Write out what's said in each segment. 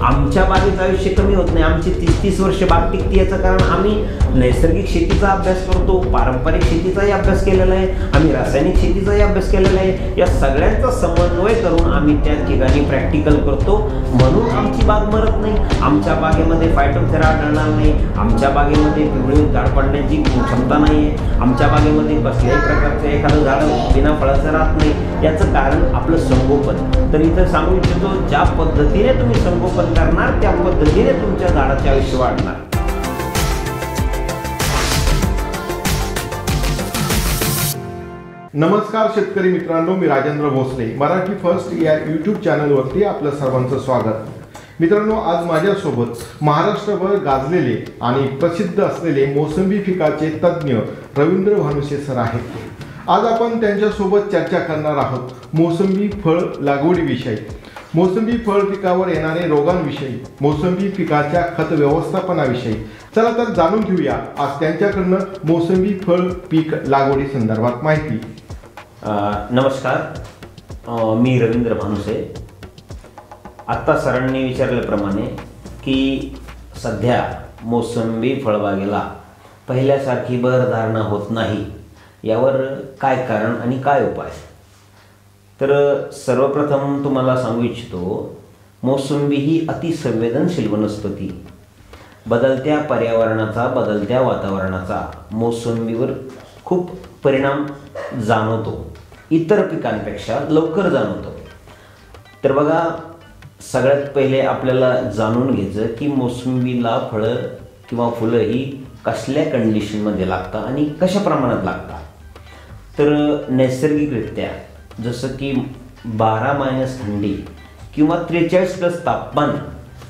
आमच्या बागेचं आयुष्य कमी होत नाही, आमची 30-30 वर्ष बाग टिकते. याचं कारण आम्ही नैसर्गिक शेतीचा अभ्यास करतो, पारंपरिक शेतीचाही अभ्यास केलेला आहे, आम्ही रासायनिक शेतीचाही अभ्यास केलेला आहे. या सगळ्यांचा समन्वय करून आम्ही त्या ठिकाणी प्रॅक्टिकल करतो, म्हणून आमची बाग मरत नाही. आमच्या बागेमध्ये फायटोथेरा आढळणार नाही, आमच्या बागेमध्ये पिवळी झाड पडण्याची क्षमता नाही आहे, आमच्या बागेमध्ये कसल्याही प्रकारचं एखादं झाड बिना फळाचं राहत नाही. याचं कारण आपलं संगोपन. तर इथं सांगू इच्छितो, ज्या पद्धतीने तुम्ही संगोपन करणार त्या पद्धतीने तुमच्या झाडाचे आयुष्य वाढणार. नमस्कार शेतकरी मित्रांनो, मी राजेंद्र भोसले, मराठी फर्स्ट या यूट्यूब चॅनलवरती आपलं सर्वांचं स्वागत. मित्रांनो, आज माझ्यासोबत महाराष्ट्रभर गाजलेले आणि प्रसिद्ध असलेले मोसंबी पिकाचे तज्ज्ञ रवींद्र भानुसे सर आहेत. आज आपण त्यांच्यासोबत चर्चा करणार आहोत मोसंबी फळ लागवडीविषयी, मोसंबी फळ पिकावर येणारे रोगांविषयी, मोसंबी पिकाच्या खत व्यवस्थापनाविषयी. चला तर जाणून घेऊया आज त्यांच्याकडनं मोसंबी फळ पीक लागवडी संदर्भात माहिती. नमस्कार, मी रवींद्र भानुसे. आत्ता सरांनी विचारल्याप्रमाणे की सध्या मोसंबी फळबागेला पहिल्यासारखी बहरधारणा होत नाही, यावर काय कारण आणि काय उपाय. तर सर्वप्रथम तुम्हाला सांगू इच्छितो, मोसंबी ही अतिसंवेदनशील वनस्पती. बदलत्या पर्यावरणाचा, बदलत्या वातावरणाचा मोसंबीवर खूप परिणाम जाणवतो, इतर पिकांपेक्षा लवकर जाणवतो. तर बघा, सगळ्यात पहिले आपल्याला जाणून घ्यायचं की मोसंबीला फळं किंवा फुलं ही कसल्या कंडिशनमध्ये लागतात आणि कशा प्रमाणात लागतात. तर नैसर्गिकरित्या जसं की 12- थंडी किंवा 43+ तापमान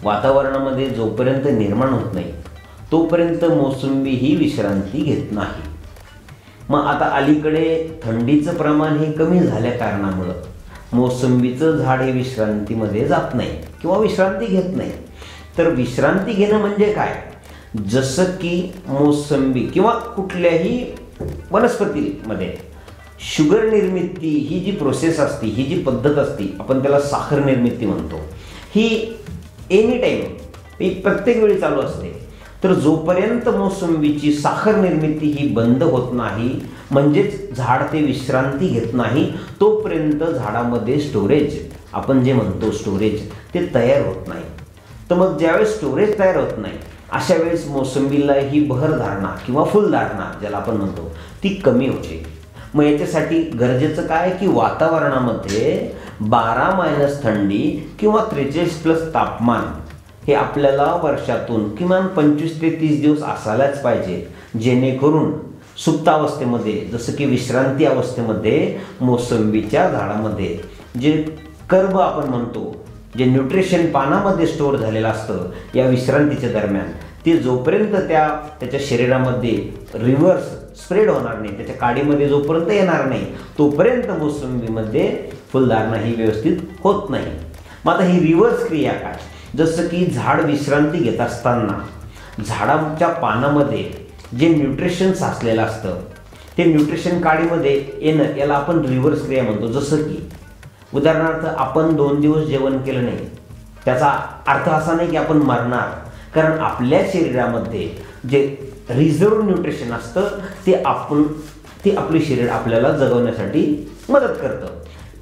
वातावरणामध्ये जोपर्यंत निर्माण होत नाही तोपर्यंत मोसंबी ही विश्रांती घेत नाही. मग आता अलीकडे थंडीचं प्रमाण हे कमी झाल्या कारणामुळं मोसंबीचं झाड हे विश्रांतीमध्ये जात नाही किंवा विश्रांती घेत नाही. तर विश्रांती घेणं म्हणजे काय, जसं की मोसंबी किंवा कुठल्याही वनस्पतीमध्ये शुगर निर्मिती ही जी प्रोसेस असते, ही जी पद्धत असते, आपण त्याला साखर निर्मिती म्हणतो, ही एनी टाईम, ही प्रत्येक वेळी चालू असते. तर जोपर्यंत मोसंबीची साखर निर्मिती ही बंद होत नाही, म्हणजेच झाड ते विश्रांती घेत नाही, तोपर्यंत झाडामध्ये स्टोरेज, आपण जे म्हणतो स्टोरेज, ते तयार होत नाही. तर मग ज्यावेळेस स्टोरेज तयार होत नाही अशा वेळेस मोसंबीला ही बहरधारणा किंवा फुलधारणा ज्याला आपण म्हणतो ती कमी होते. मग याच्यासाठी गरजेचं काय की वातावरणामध्ये 12- थंडी किंवा 43+ तापमान हे आपल्याला वर्षातून किमान 25 ते 30 दिवस असायलाच पाहिजे, जेणेकरून सुप्तावस्थेमध्ये जसं की विश्रांती अवस्थेमध्ये मोसंबीच्या झाडामध्ये जे कर्ब आपण म्हणतो, जे न्यूट्रिशन पानामध्ये स्टोअर झालेलं असतं या विश्रांतीच्या दरम्यान, ते जोपर्यंत त्याच्या शरीरामध्ये रिव्हर्स स्प्रेड होणार नाही, त्याच्या काडीमध्ये जोपर्यंत येणार नाही तोपर्यंत मोसंबीमध्ये फुलधारणा ही व्यवस्थित होत नाही. मग आता ही रिव्हर्स क्रिया काय, जसं की झाड विश्रांती घेत असताना झाडाच्या पानामध्ये जे न्यूट्रिशन साचलेलं असतं ते न्यूट्रिशन काडीमध्ये येणं, याला आपण रिव्हर्स क्रिया म्हणतो. जसं की उदाहरणार्थ आपण 2 दिवस जेवण केलं नाही, त्याचा अर्थ असा नाही की आपण मरणार, कारण आपल्या शरीरामध्ये जे रिझर्व न्यूट्रिशन असतं ते आपले शरीर आपल्याला जगवण्यासाठी मदत करतं.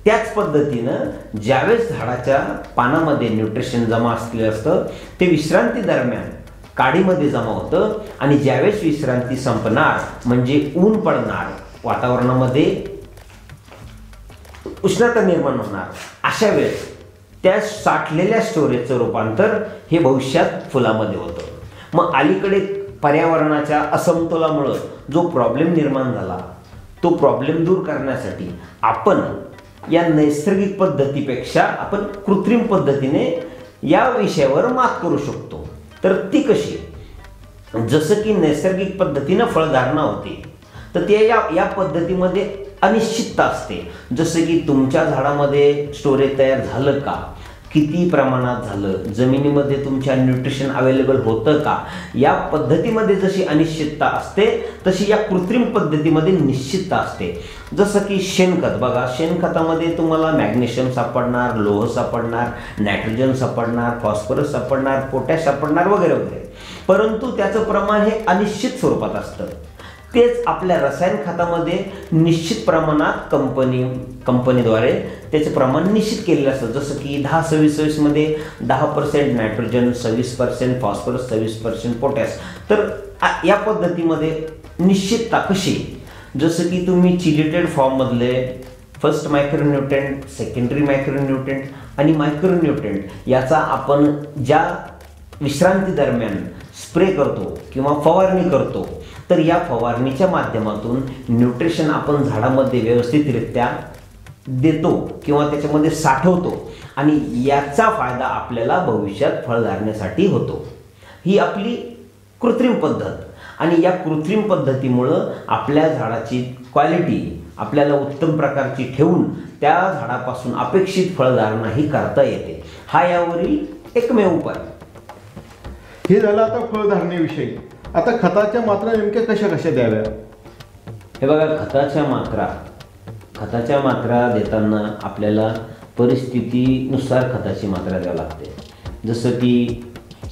त्याच पद्धतीनं ज्यावेळेस झाडाच्या पानामध्ये न्यूट्रिशन जमा असलेलं असतं ते विश्रांती दरम्यान काडीमध्ये जमा होतं, आणि ज्यावेळेस विश्रांती संपणार म्हणजे ऊन पडणार, वातावरणामध्ये उष्णता निर्माण होणार, अशा वेळेस त्या साठलेल्या स्टोरेजचं रूपांतर हे भविष्यात फुलामध्ये होतं. मग अलीकडे पर्यावरणाच्या असमतोलामुळं जो प्रॉब्लेम निर्माण झाला तो प्रॉब्लेम दूर करण्यासाठी आपण या नैसर्गिक पद्धतीपेक्षा आपण कृत्रिम पद्धतीने या विषयावर मात करू शकतो. तर ती कशी, जसं की नैसर्गिक पद्धतीनं फळधारणा होते तर ते या पद्धतीमध्ये अनिश्चितता असते. जसं की तुमच्या झाडामध्ये स्टोरेज तयार झालं का, किती प्रमाणात झालं, जमिनीमध्ये तुमच्या न्यूट्रिशन अवेलेबल होतं का, या पद्धतीमध्ये जशी अनिश्चितता असते तशी या कृत्रिम पद्धतीमध्ये निश्चितता असते. जसं की शेणखत बघा, शेणखतामध्ये तुम्हाला मॅग्नेशियम सापडणार, लोह सापडणार, नायट्रोजन सापडणार, फॉस्फरस सापडणार, पोटॅश सापडणार वगैरे वगैरे, परंतु त्याचं प्रमाण हे अनिश्चित स्वरूपात असतं. तेच आपल्या रसायन खतामध्ये निश्चित प्रमाणात कंपनीद्वारे त्याचे प्रमाण निश्चित केलेलं असतं. जसं की 10-26-26 मध्ये 10% नायट्रोजन, 26% फॉस्फरस, 26% पोटॅश. तर या पद्धतीमध्ये निश्चितता कशी, जसं की तुम्ही चिलेटेड फॉर्ममधले फर्स्ट मायक्रोन्यूट्रंट, सेकंडरी मायक्रोन्यूट्रंट आणि मायक्रोन्यूट्रंट याचा आपण ज्या विश्रांती दरम्यान स्प्रे करतो किंवा फवारणी करतो, तर या फवारणीच्या माध्यमातून न्यूट्रिशन आपण झाडामध्ये व्यवस्थितरित्या देतो किंवा त्याच्यामध्ये साठवतो आणि याचा फायदा आपल्याला भविष्यात फळधारणेसाठी होतो. ही आपली कृत्रिम पद्धत, आणि या कृत्रिम पद्धतीमुळं आपल्या झाडाची क्वालिटी आपल्याला उत्तम प्रकारची ठेवून त्या झाडापासून अपेक्षित फळधारणाही करता येते. हा यावरील एकमेव उपाय. हे झालं आता फळधारणेविषयी. आता खताच्या मात्रा नेमक्या कशा कशा द्याव्या? हे बघा, खताच्या मात्रा देताना आपल्याला परिस्थितीनुसार खताची मात्रा द्यावी लागते. जसं की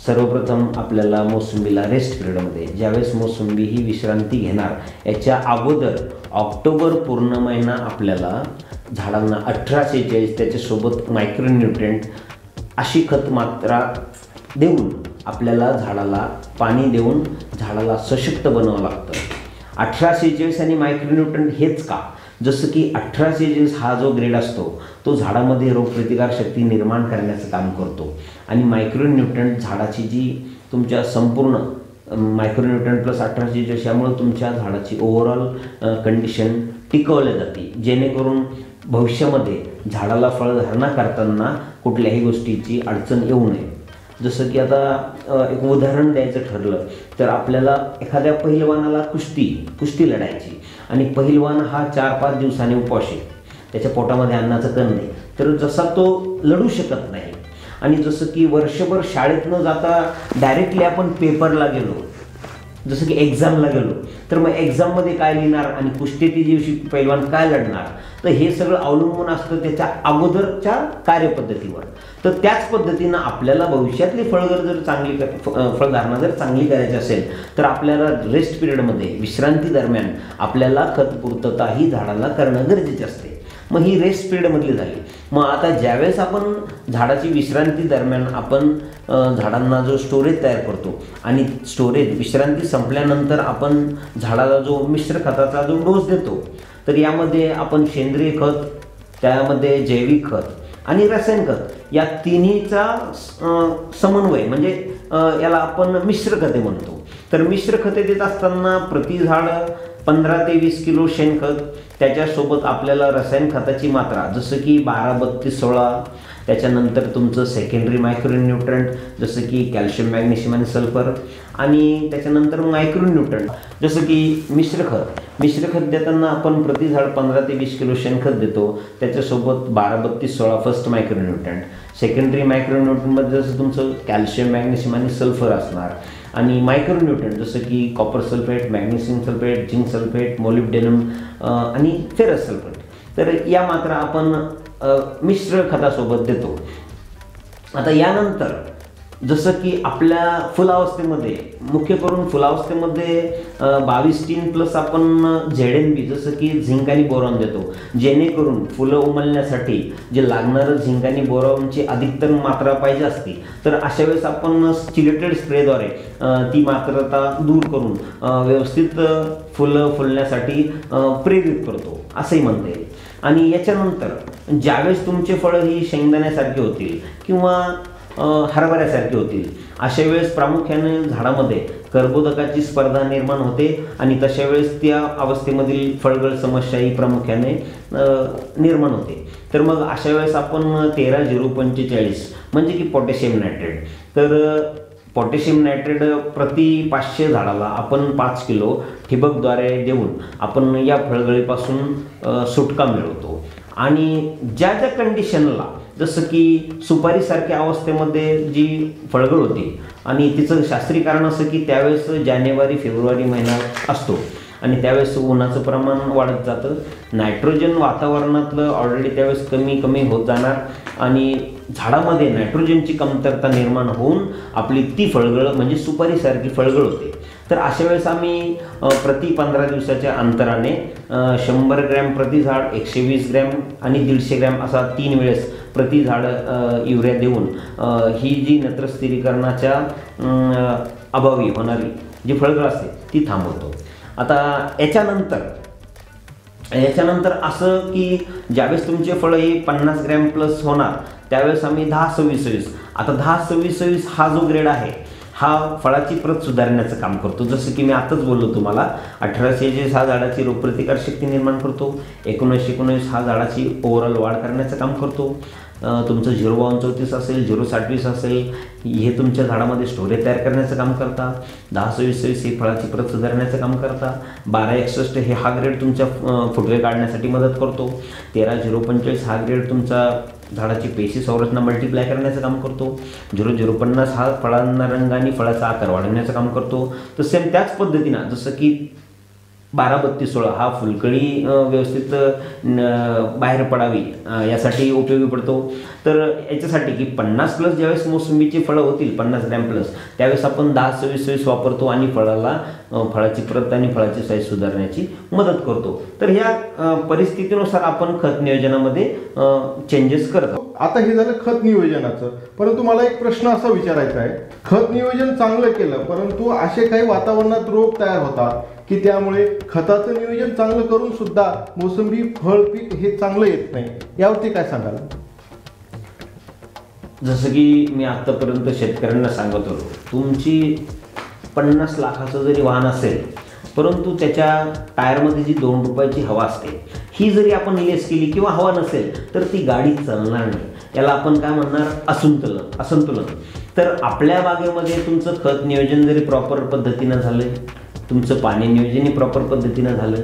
सर्वप्रथम आपल्याला मोसंबीला रेस्ट पिरियडमध्ये, ज्यावेळेस मोसंबी ही विश्रांती घेणार याच्या अगोदर ऑक्टोबर पूर्ण महिना आपल्याला झाडांना 18-46 त्याच्यासोबत मायक्रोन्यूट्रिएंट अशी खत मात्रा देऊन आपल्याला झाडाला पाणी देऊन झाडाला सशक्त बनवावं लागतं. 18-46 आणि मायक्रोन्यूट्रिएंट हेच का, जसं की 18-46 हा जो ग्रेड असतो तो झाडामध्ये रोगप्रतिकारशक्ती निर्माण करण्याचं काम करतो आणि मायक्रोन्यूट्रिएंट झाडाची जी तुमच्या संपूर्ण मायक्रोन्यूट्रिएंट प्लस 18-46 यामुळे तुमच्या झाडाची ओव्हरऑल कंडिशन टिकवली जाते, जेणेकरून भविष्यामध्ये झाडाला फळधारणा करताना कुठल्याही गोष्टीची अडचण येऊ नये. जसं की आता एक उदाहरण द्यायचं ठरलं तर आपल्याला एखाद्या पहिलवानाला कुस्ती लढायची आणि पहिलवान हा 4-5 दिवसांनी उपवाशी, त्याच्या पोटामध्ये अन्नाचं कण नाही, तर जसा तो लढू शकत नाही. आणि जसं की वर्षभर शाळेत न जाता डायरेक्टली आपण पेपरला गेलो, जसं की एक्झामला गेलो, तर मग एक्झाममध्ये काय लिहिणार आणि कुस्तीच्या दिवशी पैलवान काय लढणार, तर हे सगळं अवलंबून असतं त्याच्या अगोदरच्या कार्यपद्धतीवर. तर त्याच पद्धतीनं आपल्याला भविष्यातली फळधारणा जर चांगली करायची असेल तर आपल्याला रेस्ट पिरियडमध्ये, विश्रांती दरम्यान आपल्याला खत पूर्तता ही झाडाला करणं गरजेचे असते. मग ही रेस्ट पिरियडमधली झाली. मग आता ज्यावेळेस आपण झाडाची विश्रांती दरम्यान आपण झाडांना जो स्टोरेज तयार करतो आणि विश्रांती संपल्यानंतर आपण झाडाला जो मिश्र खताचा जो डोस देतो, तर यामध्ये आपण सेंद्रिय खत, त्यामध्ये जैविक खत आणि रासायनिक खत या तिन्हीचा समन्वय म्हणजे याला आपण मिश्र खते म्हणतो. तर मिश्र खते देत असताना प्रति झाड 15 ते 20 किलो शेणखत, त्याच्यासोबत आपल्याला रसायन खताची मात्रा जसं की 12-32-16, त्याच्यानंतर तुमचं सेकंडरी मायक्रोन्यूट्रंट जसं की कॅल्शियम, मॅग्नेशियम आणि सल्फर, आणि त्याच्यानंतर मायक्रोन्यूट्रंट जसं की मिश्र खत देताना आपण प्रति झाड 15 ते 20 किलो शेणखत देतो, त्याच्यासोबत 12-32-16 फर्स्ट मायक्रोन्यूट्रंट. सेकंडरी मायक्रोन्यूट्रंटमध्ये जसं तुमचं कॅल्शियम, मॅग्नेशियम आणि सल्फर असणार, आणि मायक्रोन्यूट्रंट जसं की copper sulphate, magnesium sulphate, zinc sulphate, molybdenum आणि फेरस सल्फेट. तर या मात्रा आपण मिश्र खतासोबत देतो. आता यानंतर जसं की आपल्या फुलावस्थेमध्ये, मुख्य करून फुलावस्थेमध्ये 22 प्लस आपण ZNB जसं की झिंक आणि बोरॉन देतो, जेणेकरून फुलं उमलण्यासाठी जे लागणारं झिंक आणि बोरॉनची अधिकतर मात्रा पाहिजे असते. तर अशा वेळेस आपण चिलेटेड स्प्रेद्वारे ती मात्रता दूर करून व्यवस्थित फुलं फुलण्यासाठी प्रेरित करतो असंही म्हणता येईल. आणि याच्यानंतर ज्यावेळेस तुमचे फळं ही शेंगदाण्यासारखी होतील किंवा हरभऱ्यासारखे होतील, अशा वेळेस प्रामुख्याने झाडामध्ये कर्बोदकाची स्पर्धा निर्माण होते आणि तशा वेळेस त्या अवस्थेमधील फळगळ समस्या ही प्रामुख्याने निर्माण होते. तर मग अशा वेळेस आपण 13-0-45 म्हणजे की पोटॅशियम नायट्रेट, तर पोटॅशियम नायट्रेट प्रति 500 झाडाला आपण 5 किलो ठिबकद्वारे देऊन आपण या फळगळीपासून सुटका मिळवतो. आणि ज्या कंडिशनला जसं की सुपारीसारख्या अवस्थेमध्ये जी फळगळ होती आणि तिचं शास्त्रीय कारण असं की त्यावेळेस जानेवारी फेब्रुवारी महिना असतो आणि त्यावेळेस उन्हाचं प्रमाण वाढत जातं, नायट्रोजन वातावरणातलं ऑलरेडी त्यावेळेस कमी कमी होत जाणार आणि झाडामध्ये नायट्रोजनची कमतरता निर्माण होऊन आपली ती फळगळ म्हणजे सुपारीसारखी फळगळ होते. तर अशा वेळेस आम्ही प्रति 15 दिवसाच्या अंतराने 100 ग्रॅम प्रति झाड, 120 ग्रॅम आणि 150 ग्रॅम असा 3 वेळेस प्रति झाड युरिया देऊन ही जी नत्र स्थिरीकरणाच्या अभावी होणारी जी फळगळ असते ती थांबवतो. आता याच्यानंतर असं की ज्यावेळेस तुमचे फळं ही 50 ग्रॅम प्लस होणार त्यावेळेस आम्ही 10-26-26 आता 10-26-26 हा जो ग्रेड आहे हा फळाची प्रत सुधारण्याचं काम करतो. जसं की मी आताच बोललो तुम्हाला 1846 हा झाडाची रोगप्रतिकार शक्ती निर्माण करतो, 1919 हा झाडाची ओव्हरऑल वाढ करण्याचं काम करतो, तुमचं 05234 असेल, 027 असेल हे तुमच्या झाडामध्ये स्टोरेज तयार करण्याचं काम करता, 10-26-26 हे फळाची प्रत सुधारण्याचं काम करता, 12-61 हे हा ग्रेड तुमच्या फुटवे काढण्यासाठी मदत करतो, 13-045 हा ग्रेड तुमचा झाडाची पेशी संरचना मल्टिप्लाय करण्याचं काम करतो, 0050 हा फळांना रंग आणि फळाचा आकार वाढवण्याचं काम करतो. तर सेम त्याच पद्धतीनं जसं की 12-32-16 हा फुलकळी व्यवस्थित बाहेर पडावी यासाठी उपयोगी पडतो. तर याच्यासाठी की 50 प्लस ज्यावेळेस मोसंबीची फळं होतील 50 ग्रॅम प्लस त्यावेळेस आपण 10-26-26 वापरतो आणि फळाची प्रत आणि फळाची साईज सुधारण्याची मदत करतो. तर ह्या परिस्थितीनुसार आपण खत नियोजनामध्ये चेंजेस करतो. आता हे झालं खत नियोजनाचं, परंतु मला एक प्रश्न असा विचारायचा आहे, खत नियोजन चांगलं केलं परंतु असे काही वातावरणात रोग तयार होतात की त्यामुळे खताचं नियोजन चांगलं करून सुद्धा मोसंबी फळ पीक हे चांगलं येत नाही, यावरती काय सांगाल? जसं की मी आतापर्यंत शेतकऱ्यांना सांगत होतो, तुमची 50 लाखाचं जरी वाहन असेल परंतु त्याच्या टायरमध्ये जी 2 रुपयाची हवा असते ही जरी आपण लेस केली किंवा हवा नसेल तर ती गाडी चालणार नाही. याला आपण काय म्हणणार, असंतुलन. तर आपल्या बागेमध्ये तुमचं खत नियोजन जरी प्रॉपर पद्धतीनं झालं, तुमचं पाणी नियोजनही प्रॉपर पद्धतीनं झालं,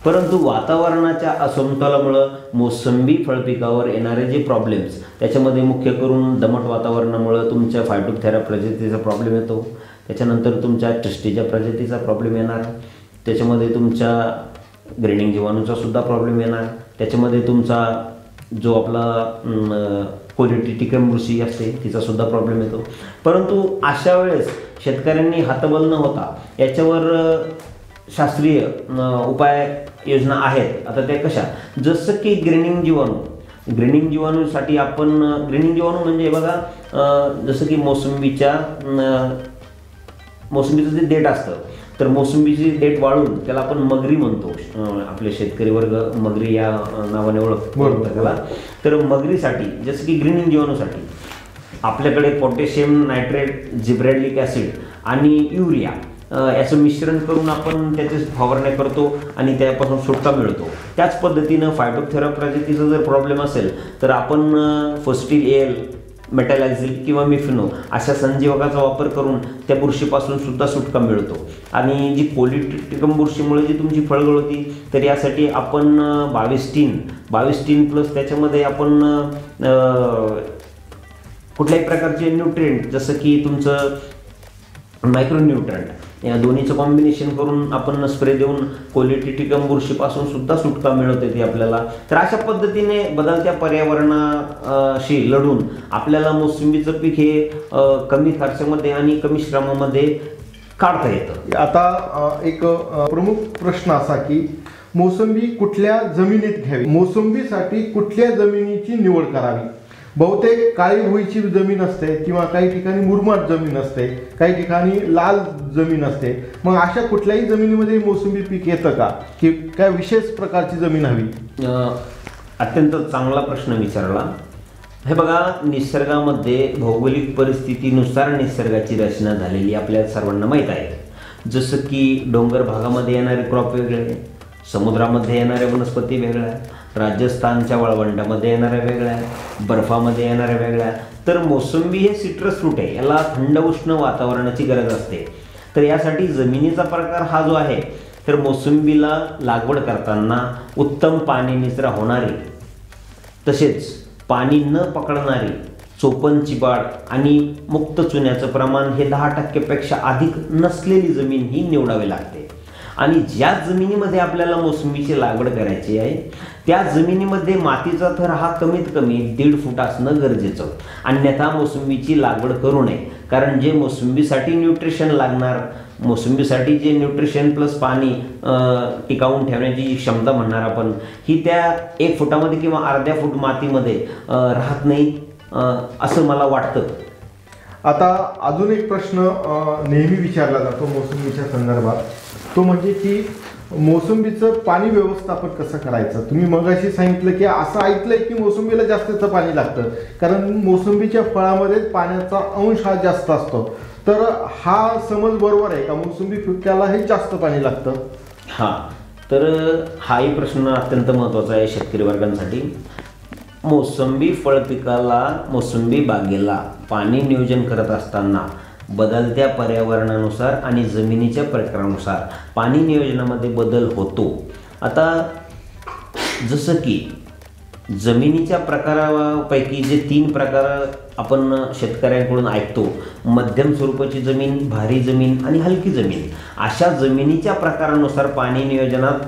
परंतु वातावरणाच्या असमतोलामुळं मोसंबी फळपिकावर येणारे जे प्रॉब्लेम्स त्याच्यामध्ये मुख्य करून दमट वातावरणामुळं तुमच्या फायटोप्थेरा प्रजातीचा प्रॉब्लेम येतो, त्याच्यानंतर तुमच्या ट्रिस्टीच्या प्रजातीचा प्रॉब्लेम येणार, त्याच्यामध्ये तुमच्या ग्रेनिंग जीवाणूचा सुद्धा प्रॉब्लेम येणार, त्याच्यामध्ये तुमचा जो आपला कोलिटिकम बुरशी असते तिचा सुद्धा प्रॉब्लेम येतो. परंतु अशा वेळेस शेतकऱ्यांनी हतबल न होता याच्यावर शास्त्रीय उपाय योजना आहेत. आता त्या कशा, जसं की ग्रेनिंग जीवाणूसाठी आपण ग्रेनिंग जीवाणू म्हणजे बघा, जसं की मोसंबीचं जे देठ असतं तर मोसंबीची देठ वाळून त्याला आपण मगरी म्हणतो, आपले शेतकरी वर्ग मगरी या नावाने ओळखतो त्याला. तर मगरीसाठी जसं की ग्रीनिंग जीवाणूसाठी आपल्याकडे पोटॅशियम नायट्रेट, जिब्रेलिक ॲसिड आणि युरिया याचं मिश्रण करून आपण त्याचे फवारण्या करतो आणि त्यापासून सुटका मिळतो. त्याच पद्धतीनं फायटोप्थेरा प्रजातीचा जर प्रॉब्लेम असेल तर आपण फोस्टिल एल, मेटॅलायझिल किंवा मिफिनो अशा संजीवकाचा वापर करून त्या बुरशीपासून सुद्धा सुटका मिळतो. आणि जी कोलिटिकम बुरशीमुळे जी तुमची फळगळ होती तर यासाठी आपण 22 प्लस त्याच्यामध्ये आपण कुठल्याही प्रकारचे न्यूट्रिएंट जसं की तुमचं मायक्रोन्यूट्रंट या दोन्हीचं कॉम्बिनेशन करून आपण स्प्रे देऊन कोलिटिकम बुरशीपासून सुद्धा सुटका मिळवत येते आपल्याला. तर अशा पद्धतीने बदलत्या पर्यावरणाशी लढून आपल्याला मोसंबीचं पीक हे कमी खर्चामध्ये आणि कमी श्रमामध्ये काढता येतं. आता एक प्रमुख प्रश्न असा की मोसंबी कुठल्या जमिनीत घ्यावी, मोसंबीसाठी कुठल्या जमिनीची निवड करावी? बहुतेक काळी भुईची जमीन असते किंवा काही ठिकाणी मुरमाड जमीन असते, काही ठिकाणी लाल जमीन असते. मग अशा कुठल्याही जमिनीमध्ये मोसंबी पीक येतं का, की काय विशेष प्रकारची जमीन हवी? अत्यंत चांगला प्रश्न विचारला. हे बघा, निसर्गामध्ये भौगोलिक परिस्थितीनुसार निसर्गाची रचना झालेली आपल्या सर्वांना माहीत आहे. जसं की डोंगर भागामध्ये येणारे क्रॉप वेगळे, समुद्रामध्ये येणाऱ्या वनस्पती वेगळ्या, राजस्थानच्या वाळवंटामध्ये येणाऱ्या वेगळ्या, बर्फामध्ये येणाऱ्या वेगळ्या. तर मोसंबी हे सिट्रस फ्रूट आहे, याला थंड उष्ण वातावरणाची गरज असते. तर यासाठी जमिनीचा प्रकार हा जो आहे तर मोसंबीला लागवड करताना उत्तम पाणी निचरा होणारी तसेच पाणी न पकडणारी चोपन चिबाड आणि मुक्त चुन्याचं प्रमाण हे 10% अधिक नसलेली जमीन ही निवडावी लागते. आणि ज्या जमिनीमध्ये आपल्याला मोसंबीची लागवड करायची आहे त्या जमिनीमध्ये मातीचा थर हा कमीत कमी 1.5 फूट असणं गरजेचं. अन्यथा मोसंबीची लागवड करू नये. कारण जे मोसंबीसाठी न्यूट्रिशन लागणार, मोसंबीसाठी जे न्यूट्रिशन प्लस पाणी टिकावून ठेवण्याची जी क्षमता म्हणणार आपण, ही त्या 1 फुटामध्ये किंवा अर्ध्या फूट मातीमध्ये राहत नाही असं मला वाटतं. आता अजून एक प्रश्न नेहमी विचारला जातो मोसंबीच्या संदर्भात, तो म्हणजे की मोसंबीचं पाणी व्यवस्थापन कसं करायचं. तुम्ही मगाशी सांगितलं की असं ऐकलंय की मोसंबीला जास्तीचं पाणी लागतं, कारण मोसंबीच्या फळामध्ये पाण्याचा अंश हा जास्त असतो. तर हा समज बरोबर आहे का, मोसंबी पिकाला हे जास्त पाणी लागतं? हां, तर हाही प्रश्न अत्यंत महत्त्वाचा आहे शेतकरी वर्गांसाठी. मोसंबी फळ पिकाला, मोसंबी बागेला पाणी नियोजन करत असताना बदलत्या पर्यावरणानुसार आणि जमिनीच्या प्रकारानुसार पाणी नियोजनामध्ये बदल होतो. आता जसं की जमिनीच्या प्रकारापैकी जे 3 प्रकार आपण शेतकऱ्यांकडून ऐकतो, मध्यम स्वरूपाची जमीन, भारी जमीन आणि हलकी जमीन, अशा जमिनीच्या प्रकारानुसार पाणी नियोजनात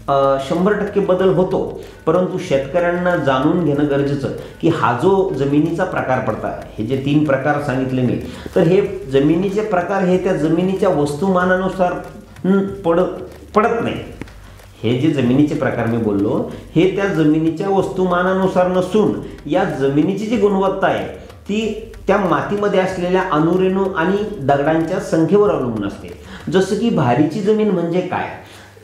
100% बदल होतो. परंतु शेतकऱ्यांना जाणून घेणं गरजेचं की हा जो जमिनीचा प्रकार पडतात, हे जे 3 प्रकार सांगितले मी, तर हे जमिनीचे प्रकार हे त्या जमिनीच्या वस्तुमानानुसार पडत नाही. हे जे जमिनीचे प्रकार मी बोललो हे त्या जमिनीच्या वस्तुमानानुसार नसून या जमिनीची जी गुणवत्ता आहे ती त्या मातीमध्ये असलेल्या अणुरेणू आणि दगडांच्या संख्येवर अवलंबून असते. जसं की भारीची जमीन म्हणजे काय?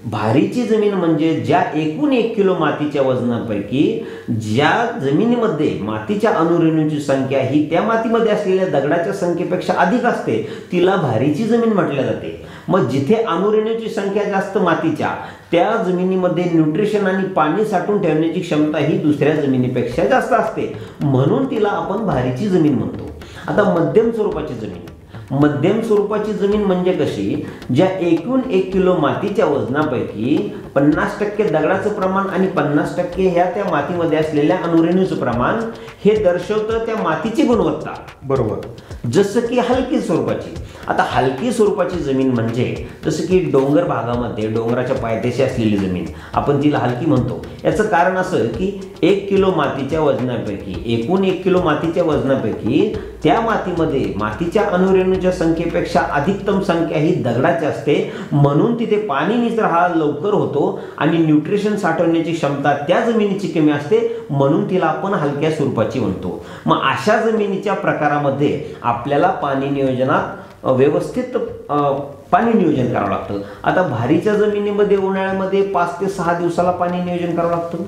भारीची जमीन म्हणजे ज्या एकूण 1 किलो मातीच्या वजनापैकी ज्या जमिनीमध्ये मातीच्या अणुरेणूंची संख्या ही त्या मातीमध्ये असलेल्या दगडाच्या संख्येपेक्षा अधिक असते तिला भारीची जमीन म्हटले जाते. मग जिथे अणुरेणूची संख्या जास्त मातीच्या, त्या जमिनीमध्ये न्यूट्रिशन आणि पाणी साठवून ठेवण्याची क्षमता ही दुसऱ्या जमिनीपेक्षा जास्त असते, म्हणून तिला आपण भारीची जमीन म्हणतो. आता मध्यम स्वरूपाची जमीन, मध्यम स्वरूपाची जमीन म्हणजे कशी, ज्या एकूण 1 किलो मातीच्या वजनापैकी 50% दगडाचं प्रमाण आणि 50% ह्या त्या मातीमध्ये असलेल्या अणुरेणूचं प्रमाण हे दर्शवतं त्या मातीची गुणवत्ता. बरोबर. जसं की हलकी स्वरूपाची. आता हलकी स्वरूपाची जमीन म्हणजे जसं की डोंगर भागामध्ये डोंगराच्या पायथ्याशी असलेली जमीन, आपण तिला हलकी म्हणतो. याचं कारण असं की 1 किलो मातीच्या वजनापैकी, एकूण 1 किलो मातीच्या वजनापैकी त्या मातीमध्ये मातीच्या अणुरेणूच्या संख्येपेक्षा अधिकतम संख्या ही दगडाची असते, म्हणून तिथे पाणी निचरा हा लवकर होतो आणि न्यूट्रिशन साठवण्याची क्षमता त्या जमिनीची कमी असते, म्हणून तिला आपण हलक्या स्वरूपाची म्हणतो. मग अशा जमिनीच्या प्रकारामध्ये आपल्याला पाणी नियोजनात व्यवस्थित पाणी नियोजन करावं लागतं. आता भारीच्या जमिनीमध्ये उन्हाळ्यामध्ये 5 ते 6 दिवसाला पाणी नियोजन करावं लागतं.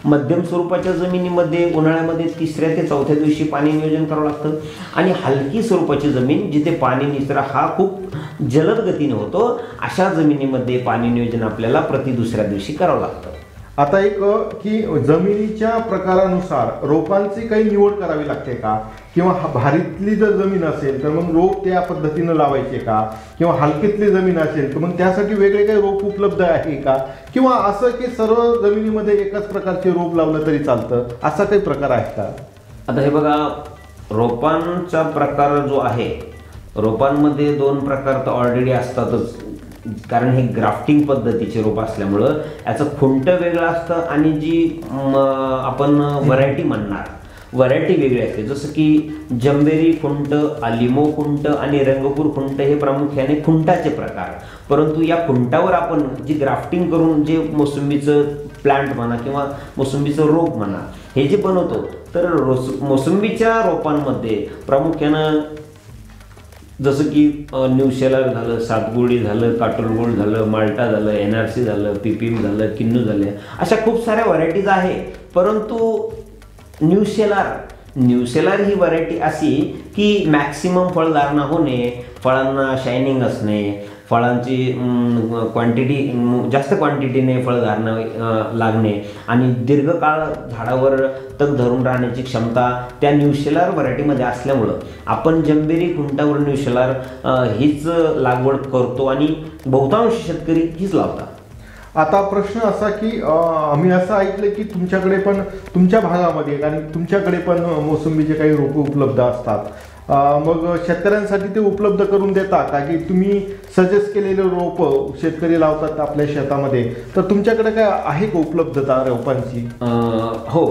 मध्यम स्वरूपाच्या जमिनीमध्ये उन्हाळ्यामध्ये 3ऱ्या ते 4थ्या दिवशी पाणी नियोजन करावं लागतं. आणि हलकी स्वरूपाची जमीन जिथे पाणी निचरा हा खूप जलद गतीने होतो, अशा जमिनीमध्ये पाणी नियोजन आपल्याला प्रति 2ऱ्या दिवशी करावं लागतं. आता एक की जमिनीच्या प्रकारानुसार रोपांची काही निवड करावी लागते का, किंवा भारीतली जर जमीन असेल तर मग रोप त्या पद्धतीनं लावायचे का, किंवा हलकीतली जमीन असेल तर मग त्यासाठी वेगळे काही रोप उपलब्ध आहे का, किंवा असं की सर्व जमिनीमध्ये एकाच प्रकारचे रोप लावलं तरी चालतं, असा काही प्रकार आहे का? आता हे बघा, रोपांचा प्रकार जो आहे, रोपांमध्ये 2 प्रकार तर ऑलरेडी असतातच, कारण हे ग्राफ्टिंग पद्धतीचे रोप असल्यामुळं याचं खुंट वेगळं असतं आणि जी आपण व्हरायटी म्हणणार व्हरायटी वेगळी असते. जसं की जंबेरी खुंट, अलिमो खुंट आणि रंगपूर खुंट हे प्रामुख्याने खुंटाचे प्रकार. परंतु या खुंटावर आपण जी ग्राफ्टिंग करून जे मोसंबीचं प्लांट म्हणा किंवा मोसंबीचं रोप म्हणा हे जे बनवतो, तर मोसंबीच्या रोपांमध्ये प्रामुख्यानं जसं की न्यूशेलर झालं, सातगोळी झालं, काटोलगोळ झालं, माल्टा झालं, NRC झालं, PPM झालं, किन्नू झाले, अशा खूप साऱ्या व्हरायटीज आहे. परंतु न्यूशेलर ही व्हरायटी अशी की मॅक्सिमम फळधारणा होणे, फळांना शायनिंग असणे, फळांची क्वांटिटी जास्त क्वांटिटीने फळधारणा लागणे आणि दीर्घकाळ झाडावर तग धरून राहण्याची क्षमता त्या न्यूशेलर व्हरायटीमध्ये असल्यामुळं आपण जंबेरी खुंटावर न्यूशेलर हीच लागवड करतो आणि बहुतांश शेतकरी हीच लावतात. आता प्रश्न असा की आम्ही असं ऐकलं की तुमच्याकडे पण तुमच्या भागामध्ये आणि तुमच्याकडे पण मोसंबीचे काही रोपं उपलब्ध असतात. मग शेतकऱ्यांसाठी ते उपलब्ध करून देता का, की तुम्ही सजेस्ट केलेले रोपं शेतकरी लावतात आपल्या शेतामध्ये, तर तुमच्याकडे काय आहे का उपलब्धता रोपांची? हो,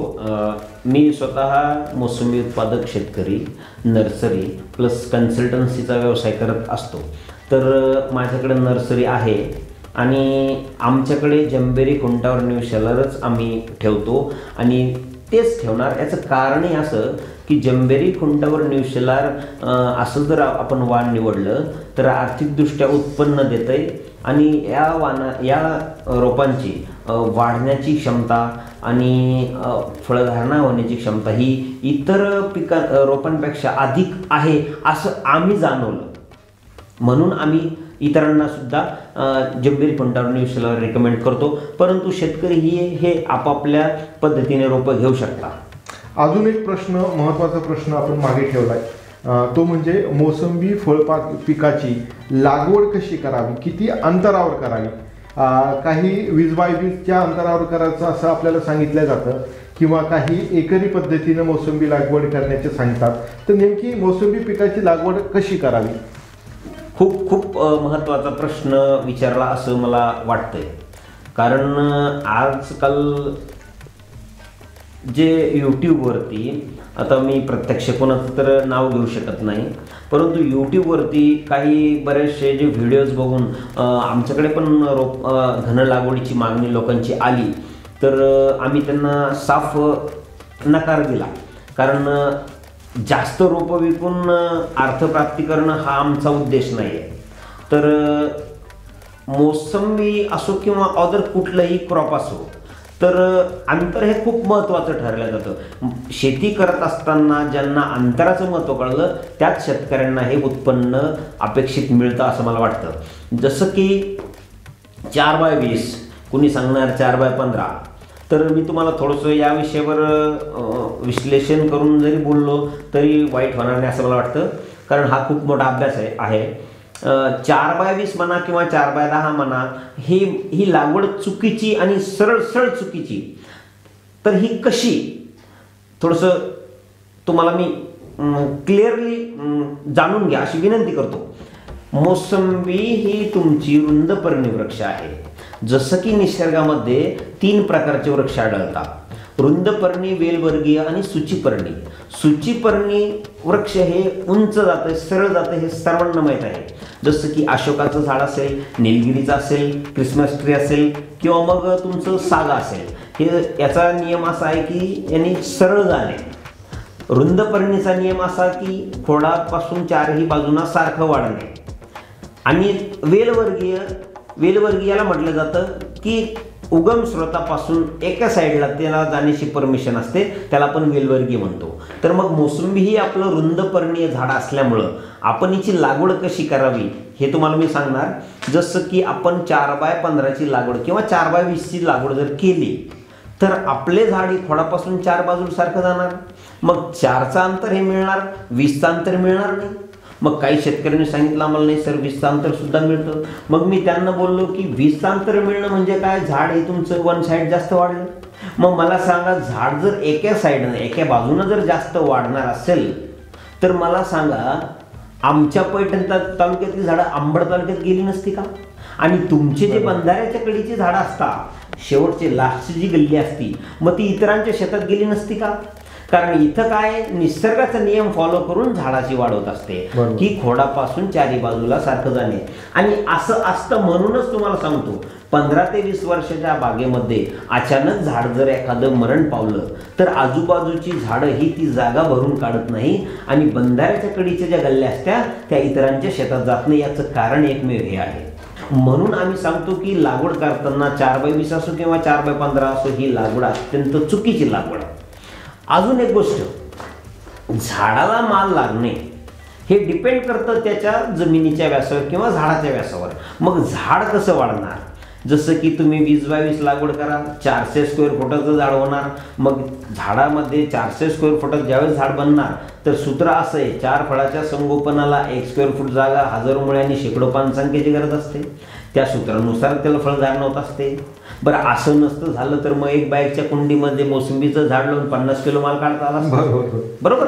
मी स्वतः मोसंबी उत्पादक शेतकरी, नर्सरी प्लस कन्सल्टन्सीचा व्यवसाय करत असतो. तर माझ्याकडे नर्सरी आहे आणि आमच्याकडे जंबेरी खुंटावर न्यू शेलरच आम्ही ठेवतो आणि तेच ठेवणार. याचं कारणही असं की जंबेरी खुंटावर न्यू शेलार असं जर आपण वाण निवडलं तर आर्थिकदृष्ट्या उत्पन्न देतंय आणि या रोपांची वाढण्याची क्षमता आणि फळधारणा होण्याची क्षमता ही इतर रोपांपेक्षा अधिक आहे असं आम्ही जाणवलं. म्हणून आम्ही इतरांना सुद्धा जंबेरी खुंटावर न्यू शेलार रेकमेंड करतो. परंतु शेतकरी हे आपापल्या पद्धतीने रोपं घेऊ शकतात. अजून एक प्रश्न, महत्त्वाचा प्रश्न आपण मागे ठेवलाय, तो म्हणजे मोसंबी पिकाची लागवड कशी करावी, किती अंतरावर करावी? काही 20x20च्या अंतरावर करायचं असं आपल्याला सांगितलं जातं किंवा काही एकरी पद्धतीनं मोसंबी लागवड करण्याचे सांगतात. तर नेमकी मोसंबी पिकाची लागवड कशी करावी? खूप खूप महत्त्वाचा प्रश्न विचारला असं मला वाटतंय. कारण आजकाल जे यूट्यूबवरती, आता मी प्रत्यक्ष कोणाचं तर नाव घेऊ शकत नाही, परंतु यूट्यूबवरती काही बरेचसे जे व्हिडिओज बघून आमच्याकडे पण घन लागवडीची मागणी लोकांची आली तर आम्ही त्यांना साफ नकार दिला. कारण जास्त रोपं विकून अर्थप्राप्ती करणं हा आमचा उद्देश नाही आहे. तर मोसंबी असो किंवा अदर कुठलंही क्रॉप असो तर अंतर हे खूप महत्त्वाचं ठरलं जातं. शेती करत असताना ज्यांना अंतराचं महत्त्व कळलं त्याच शेतकऱ्यांना हे उत्पन्न अपेक्षित मिळतं असं मला वाटतं. जसं की 4x20, कुणी सांगणार 4x15. तर मी तुम्हाला थोडंसं या विषयावर विश्लेषण करून जरी बोललो तरी वाईट होणार नाही असं मला वाटतं. कारण हा खूप मोठा अभ्यास आहे. 4x20 म्हणा किंवा 4x10 म्हणा, ही लागवड चुकीची आणि सरळ चुकीची. तर ही कशी, थोडंसं तुम्हाला मी क्लिअरली जाणून घ्या अशी विनंती करतो. मोसंबी ही तुमची रुंदपर्णी वृक्ष आहे. जसं की निसर्गामध्ये 3 प्रकारचे वृक्ष आढळतात: रुंदपर्णी, वेलवर्गीय आणि सूचीपर्णी. सूचीपर्णी वृक्ष हे उंच जातं, सरळ जातं, हे सर्वांना माहीत आहे. जसं की अशोकाचं झाड असेल, निलगिरीचं असेल, क्रिसमस ट्री असेल किंवा मग तुमचं सागा असेल, हे याचा नियम असा आहे की यांनी सरळ जाणे. रुंदपर्णीचा नियम असा की खोडापासून 4ही बाजूंना सारखं वाढणे. आणि वेलवर्गीयाला म्हटलं जातं की उगम स्रोतापासून एका साईडला त्याला जाण्याची परमिशन असते, त्याला आपण वेलवर्गीय म्हणतो. तर मग मोसंबी ही आपलं रुंदपर्णीय झाड असल्यामुळं आपण हिची लागवड कशी करावी हे तुम्हाला मी सांगणार. जसं की आपण 4x15ची लागवड किंवा 4x20ची लागवड जर केली तर आपले झाड ही खोडापासून 4 बाजूला सारखं जाणार. मग 4चं अंतर हे मिळणार, 20चं अंतर मिळणार नाही. मग काही शेतकऱ्यांनी सांगितलं आम्हाला नाही सर 20चं अंतर सुद्धा मिळतं. मग मी त्यांना बोललो की 20चं अंतर मिळणं म्हणजे काय, झाड हे तुमचं वन साईड जास्त वाढलं. मग मला सांगा, झाड जर एका साईडनं एका बाजूनं जर जास्त वाढणार असेल तर मला सांगा आमच्या पैठण तालुक्यातली झाडं अंबड तालुक्यात गेली नसती का? आणि तुमचे जे बंधाऱ्याच्या कडीची झाडं असतात, शेवटचे लास्टची जी गल्ली असती, मग ती इतरांच्या शेतात गेली नसती का? कारण इथं काय, निसर्गाचा नियम फॉलो करून झाडाची वाढ होत असते की खोडापासून 4ही बाजूला सारखं जाणे. आणि असं असतं म्हणूनच तुम्हाला सांगतो, 15 ते 20 वर्षाच्या बागेमध्ये अचानक झाड जर एखादं मरण पावलं तर आजूबाजूची झाडं ही ती जागा भरून काढत नाही आणि बंधाऱ्याच्या कडीच्या ज्या गल्ल्या असत्या त्या इतरांच्या शेतात जात नाही. याचं कारण एकमेव हे आहे. म्हणून आम्ही सांगतो की लागवड करताना 4x20 असो किंवा 4x15 असो, ही लागवड अत्यंत चुकीची लागवड. अजून एक गोष्ट, झाडाला माल लागणे हे डिपेंड करतं त्याच्या जमिनीच्या व्यासावर किंवा झाडाच्या व्यासावर. मग झाड कसं वाढणार जसं की तुम्ही 20-22 लागवड करा, 400 स्क्वेअर फुटाचं झाड होणार. मग झाडामध्ये 400 स्क्वेअर फुटात ज्यावेळेस झाड बनणार तर सूत्र असं आहे, 4 फळाच्या संगोपनाला 1 स्क्वेअर फूट जागा, हजारो मुळ्यांनी शेकडो पानसंख्येची गरज असते. त्या सूत्रानुसार त्याला फळधारणा होत असते. बरं, असं नसतं झालं तर मग 1 बाईकच्या कुंडीमध्ये मोसंबीचं झाड लावून 50 किलो माल काढता आला असता. बरोबर.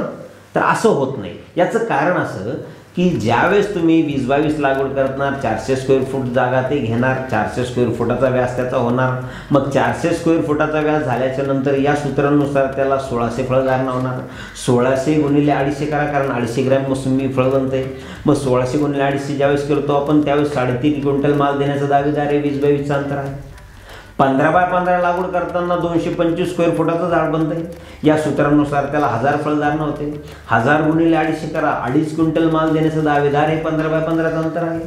तर असं होत नाही. याचं कारण असं की ज्यावेळेस तुम्ही 20-22 लागवड करणार, 400 स्क्वेअर फूट जागा ते घेणार, 400 स्क्वेअर फुटाचा व्यास त्याचा होणार. मग 400 स्क्वेअर फुटाचा व्यास झाल्याच्या नंतर या सूत्रानुसार त्याला 1600 फळधारणा होणार. 1600 गुणिले 250 करा, कारण 250 ग्रॅम मोसंबी फळ बनते. मग 1600 गुणिले 250 ज्यावेळेस करतो आपण त्यावेळेस 3.5 क्विंटल माल देण्याचा दावेदार आहे. 20-22चं अंतर आहे. 15x15 लागवड करताना 225 स्क्वेअर फुटाचं झाड बनतंय. या सूत्रानुसार त्याला 1000 फळधारणा होते. 1000 गुणिले 250 करा, 2.5 क्विंटल माल देण्याचं दावेदार आहे. 15x15चं अंतर आहे.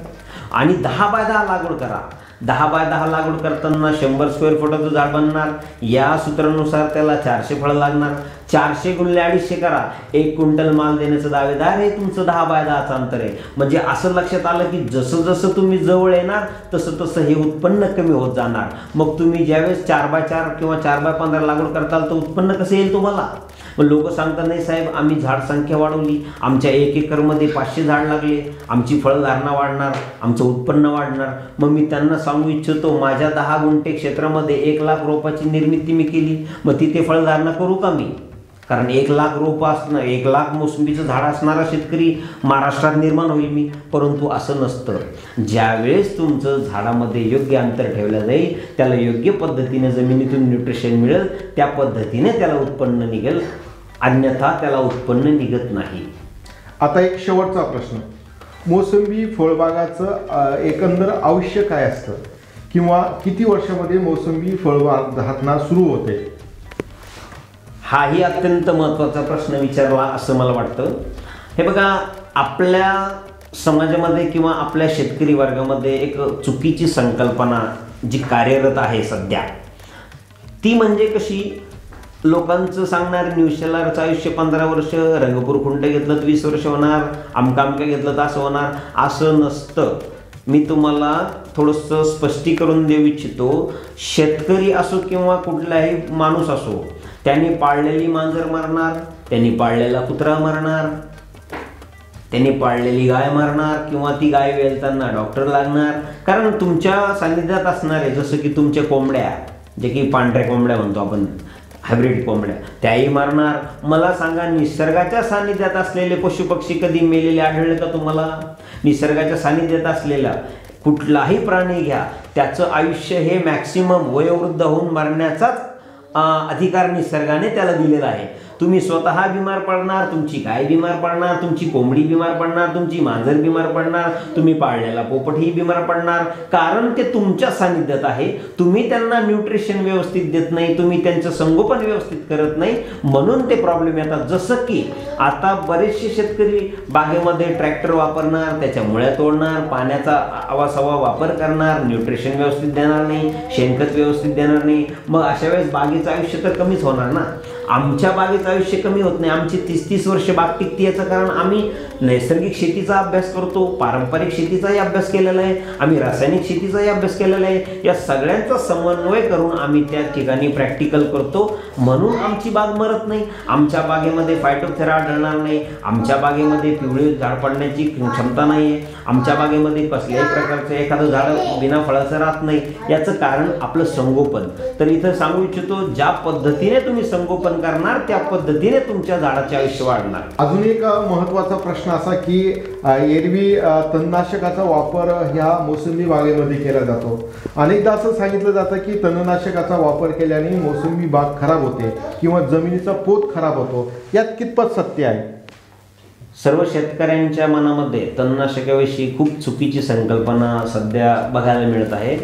आणि 10x10 लागवड करा. 10x10 लागवड करताना 100 स्क्वेअर फुटाचं झाड बनणार. या सूत्रानुसार त्याला 400 फळं लागणार. 400 गुणिले 250 करा, 1 क्विंटल माल देण्याचं दावेदार आहे. तुमचं 10x10चं अंतर आहे. म्हणजे असं लक्षात आलं की जसं जसं तुम्ही जवळ येणार तसं तसं हे उत्पन्न कमी होत जाणार. मग तुम्ही ज्यावेळेस 4x4 किंवा 4x15 लागवड करताल तर उत्पन्न कसं येईल तुम्हाला? मग लोक सांगतात, नाही साहेब आम्ही झाड संख्या वाढवली, आमच्या 1 एकरमध्ये 500 झाड लागले, आमची फळधारणा वाढणार, आमचं उत्पन्न वाढणार. मग मी त्यांना सांगू इच्छितो, माझ्या 10 गुंठे क्षेत्रामध्ये 1 लाख रोपाची निर्मिती मी केली. मग तिथे फळधारणा करू का मी? कारण 1 लाख रोपं असणं, 1 लाख मोसंबीचं झाड असणारा शेतकरी महाराष्ट्रात निर्माण होईल मी. परंतु असं नसतं. ज्यावेळेस तुमचं झाडामध्ये योग्य अंतर ठेवलं जाईल, त्याला योग्य पद्धतीने जमिनीतून न्यूट्रिशन मिळेल, त्या पद्धतीने त्याला उत्पन्न निघेल, अन्यथा त्याला उत्पन्न निघत नाही. आता एक शेवटचा प्रश्न, मोसंबी फळबागाचं एकंदर आयुष्य काय असतं किंवा किती वर्षामध्ये मोसंबी फळबाग सुरू होते? हाही अत्यंत महत्त्वाचा प्रश्न विचारला असं मला वाटतं. हे बघा, आपल्या समाजामध्ये किंवा आपल्या शेतकरी वर्गामध्ये एक चुकीची संकल्पना जी कार्यरत आहे सध्या, ती म्हणजे कशी, लोकांचं सांगणार न्यूज चॅनलचं आयुष्य 15 वर्ष, रंगपूर खुंट घेतलं तर 20 वर्ष होणार, आमका घेतलं तर असं होणार. असं नसतं. मी तुम्हाला थोडंसं स्पष्टीकरण देऊ इच्छितो. शेतकरी असो किंवा कुठलाही माणूस असो, त्यांनी पाळलेली मांजर मरणार, त्यांनी पाळलेला कुत्रा मरणार, त्यांनी पाळलेली गाय मरणार किंवा ती गाय वेलताना डॉक्टर लागणार. कारण तुमच्या सानिध्यात असणारे, जसं की तुमच्या कोंबड्या, जे की पांढऱ्या कोंबड्या म्हणतो आपण, हायब्रिड कोंबड्या, त्याही मरणार. मला सांगा, निसर्गाच्या सानिध्यात असलेले पशुपक्षी कधी मेलेले आढळले का तुम्हाला? निसर्गाच्या सानिध्यात असलेला कुठलाही प्राणी घ्या, त्याचं आयुष्य हे मॅक्सिमम वयोवृद्ध होऊन मरण्याचाच अधिकार निसर्गाने त्याला दिलेला आहे. तुम्ही स्वतः बिमार पडणार, तुमची गाय बिमार पडणार, तुमची कोंबडी बिमार पडणार, तुमची मांजर बिमार पडणार, तुम्ही पाळलेला पोपटही बिमार पडणार. कारण ते तुमच्या सानिध्यात आहे. तुम्ही त्यांना न्यूट्रिशन व्यवस्थित देत नाही, तुम्ही त्यांचं संगोपन व्यवस्थित करत नाही, म्हणून ते प्रॉब्लेम येतात. जसं की आता बरेचसे शेतकरी बागेमध्ये ट्रॅक्टर वापरणार, त्याच्या मुळ्या तोडणार, पाण्याचा आवासवा वापर करणार, न्यूट्रिशन व्यवस्थित देणार नाही, शेणखत व्यवस्थित देणार नाही. मग अशा वेळेस बागेचं आयुष्य तर कमीच होणार ना. आमच्या बागेचं आयुष्य कमी होत नाही, आमची 30-30 वर्ष बाग टिकते. याचं कारण आम्ही नैसर्गिक शेतीचा अभ्यास करतो, पारंपरिक शेतीचाही अभ्यास केलेला आहे, आम्ही रासायनिक शेतीचाही अभ्यास केलेला आहे. या सगळ्यांचा समन्वय करून आम्ही त्या ठिकाणी प्रॅक्टिकल करतो, म्हणून आमची बाग मरत नाही. आमच्या बागेमध्ये फायटोथेरा आढळणार नाही, आमच्या बागेमध्ये पिवळे झाड पडण्याची क्षमता नाही आहे, आमच्या बागेमध्ये कसल्याही प्रकारचं एखादं झाड बिना फळाचं राहत नाही. याचं कारण आपलं संगोपन. तर इथं सांगू इच्छितो, ज्या पद्धतीने तुम्ही संगोपन करणार त्या पद्धतीने तुमच्या झाडाचे आयुष्य वाढणार. अजून एक महत्त्वाचा प्रश्न असा की एरवी तणनाशकाचा वापर ह्या मोसंबी बागेमध्ये केला जातो. अनेकदा असं सांगितलं जातं की तणनाशकाचा वापर केल्याने मोसंबी बाग खराब होते किंवा जमिनीचा पोत खराब होतो. यात कितपत सत्य आहे? सर्व शेतकऱ्यांच्या मनामध्ये तणनाशकाविषयी खूप चुकीची संकल्पना सध्या बघायला मिळत आहे.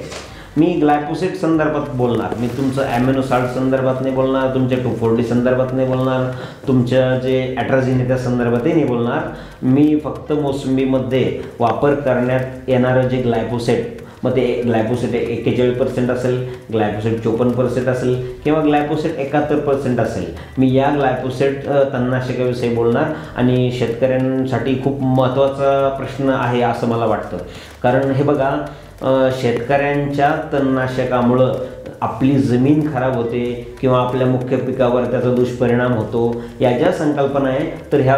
मी ग्लायफोसेट संदर्भात बोलणार, मी तुमचं ॲमिनोसाल्ट संदर्भात नाही बोलणार, तुमच्या 2,4-D संदर्भात नाही बोलणार, तुमच्या जे ॲट्राझिन त्या संदर्भातही नाही बोलणार. मी फक्त मोसंबीमध्ये वापर करण्यात येणारं जे ग्लायफोसेट, मग ते ग्लायफोसेट 41% असेल, ग्लायफोसेट 54% असेल किंवा ग्लायफोसेट 71% असेल. मी या ग्लायफोसेट तणनाशकाविषयी बोलणार आणि शेतकऱ्यांसाठी खूप महत्त्वाचा प्रश्न आहे असं मला वाटतं. कारण हे बघा, शेतकऱ्यांच्या तणनाशकामुळं आपली जमीन खराब होते किंवा आपल्या मुख्य पिकावर त्याचा दुष्परिणाम होतो. या ज्या संकल्पना आहे तर ह्या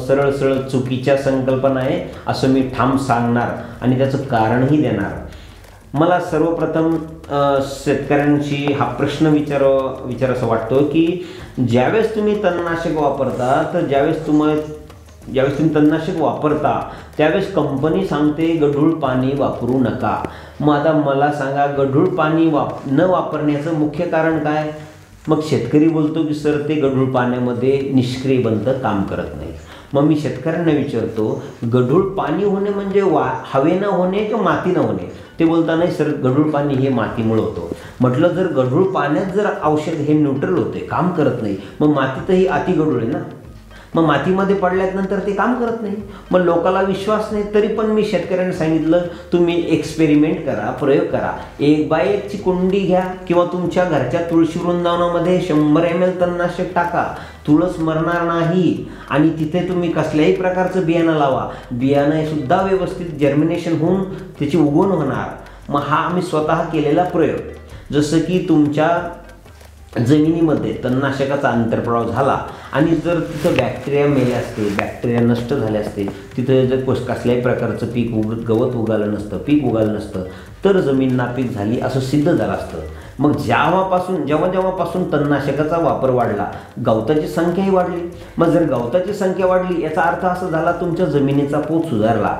सरळ सरळ चुकीच्या संकल्पना आहे असं मी ठाम सांगणार आणि त्याचं कारणही देणार. मला सर्वप्रथम शेतकऱ्यांशी हा प्रश्न विचारासा वाटतो की ज्यावेळेस तुम्ही तणनाशक वापरता तर ज्यावेळेस तुम्ही तणनाशक वापरता त्यावेळेस कंपनी सांगते गढूळ पाणी वापरू नका. मग आता मला सांगा, गढूळ पाणी न वापरण्याचं मुख्य कारण काय? मग शेतकरी बोलतो की सर ते गढूळ पाण्यामध्ये निष्क्रिय बनतं, काम करत नाही. मग मी शेतकऱ्यांना विचारतो, गढूळ पाणी होणे म्हणजे हवेनं होणे की मातीनं होणे? ते बोलता नाही सर, गढूळ पाणी हे मातीमुळे होतं. म्हटलं जर गढूळ पाण्यात जर औषध हे न्यूट्रल होते, काम करत नाही, मग मातीतही अति गढूळ आहे ना. मग मातीमध्ये पडल्यानंतर ते काम करत नाही. मग लोकांना विश्वास नाही, तरी पण मी शेतकऱ्यांना सांगितलं तुम्ही एक्सपेरिमेंट करा, प्रयोग करा. 1x1 ची कुंडी घ्या किंवा तुमच्या घरच्या तुळशी वृंदावनामध्ये 100 ml तणनाशक टाका. तुळस मरणार नाही आणि तिथे तुम्ही कसल्याही प्रकारचं बियाणं लावा, बियाणं सुद्धा व्यवस्थित जर्मिनेशन होऊन त्याची उगवण होणार. मग हा आम्ही स्वतः केलेला प्रयोग. जसं की तुमच्या जमिनीमध्ये तणनाशकाचा अंतर्प्रवाह झाला आणि जर तिथं बॅक्टेरिया मेले असते, बॅक्टेरिया नष्ट झाले असते, तिथं जर कसल्याही प्रकारचं गवत उगालं नसतं, पीक उगालं नसतं, तर जमीन नापीक झाली असं सिद्ध झालं असतं. मग जेव्हापासून तणनाशकाचा वापर वाढला, गवताची संख्याही वाढली. मग जर गवताची संख्या वाढली याचा अर्थ असा झाला तुमच्या जमिनीचा पोत सुधारला,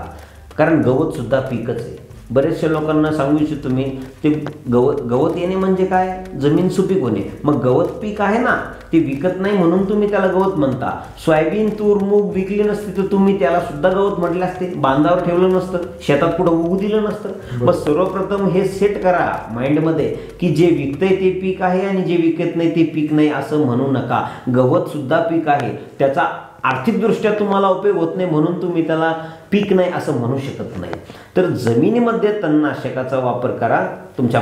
कारण गवतसुद्धा पीकच आहे. बरेचशा लोकांना सांगू इच्छितो मी, ते गवत येणे म्हणजे काय? जमीन सुपीक होणे. मग गवत पीक आहे ना, ते विकत नाही म्हणून तुम्ही त्याला गवत म्हणता. सोयाबीन, तूर, मूग विकली नसती तर तुम्ही त्याला सुद्धा गवत म्हटले असते, बांधावर ठेवलं नसतं, शेतात कुठं उगू दिलं नसतं. मग सर्वप्रथम हे सेट करा माइंडमध्ये की जे विकतंय ते पीक आहे आणि जे विकत नाही ते पीक नाही असं म्हणू नका. गवत सुद्धा पीक आहे, त्याचा आर्थिकदृष्ट्या तुम्हाला उपयोग होत नाही म्हणून तुम्ही त्याला पीक नाही असं म्हणू शकत नाही. तर जमिनीमध्ये तणनाशकाचा वापर करा. तुमच्या